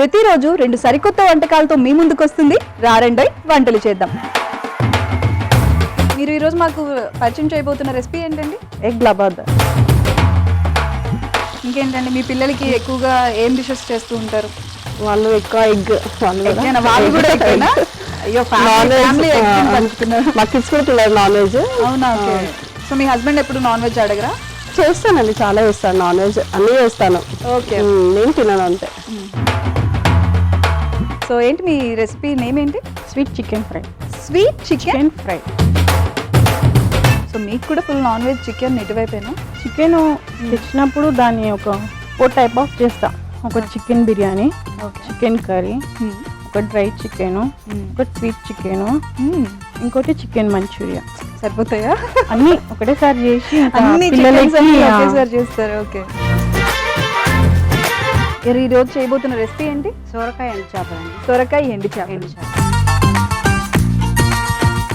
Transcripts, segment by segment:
ప్రతిరోజు 2 సరికొత్త వంటకాలతో మీ ముందుకు వస్తుంది రారండోయ్ వంటలు చేద్దాం. మీరు ఈరోజు మాకు పరిచయం చేయబోతున్న రెసిపీ ఏంటండి? ఎగ్ లబాద్. ఇంకేంటండి, మీ పిల్లలకి ఎక్కువగా ఏం డిషెస్ చేస్తూ ఉంటారు? వాళ్ళు ఎక్కువ ఎగ్, వాళ్ళు కూడా ఎగ్గేనా? అయ్యో, మా కిడ్స్ కూడా పిల్లలు నాన్ వెజ్. అవునా? ఓకే. సో మీ హస్బెండ్ ఎప్పుడు నాన్ వెజ్ అడగరా? చేస్తానండి, చాలా చేస్తాను. నాన్ వెజ్ అన్నీ చేస్తాను. ఓకే. నేను తినను అంతే. సో ఏంటి మీ రెసిపీ నేమ్ ఏంటి? Sweet chicken fry. Sweet chicken fry. So మీకు కూడా ఫుల్ నాన్ వెజ్ చికెన్ ఇటువైపేనా? చికెన్ తెచ్చినప్పుడు దాన్ని ఒక టైప్ ఆఫ్ చేస్తా. ఒక చికెన్ బిర్యానీ, చికెన్ కర్రీ, ఒక డ్రై చికెన్, ఒక స్వీట్ చికెన్, ఇంకోటి చికెన్ మంచూరియా. సరిపోతాయా? అన్ని ఒకటేసారి చేసి అన్ని ఒకేసారి చేస్తారు. ఓకే. ఈ రోజు చేయబోతున్న రెసిపీ ఏంటి? సొరకాయ ఎండు చేపలు. సొరకాయ ఎండు చేపలు.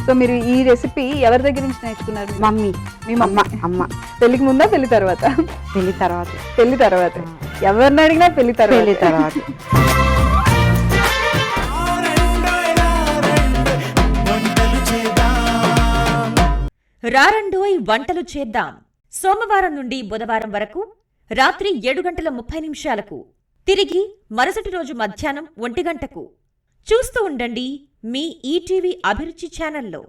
సో మీరు ఈ రెసిపీ ఎవరి దగ్గర నుంచి నేర్చుకున్నారు? మమ్మీ. మీ అమ్మ. పెళ్లికి ముందా పెళ్లి తర్వాత? పెళ్లి తర్వాత. ఎవరిని అడిగినా పెళ్లి తర్వాత. రారండోయ్ వంటలు చేద్దాం. సోమవారం నుండి బుధవారం వరకు రాత్రి 7:30 తిరిగి మరుసటి రోజు మధ్యాహ్నం 1 గంటకు చూస్తూ ఉండండి మీ ఈటీవీ అభిరుచి ఛానల్లో.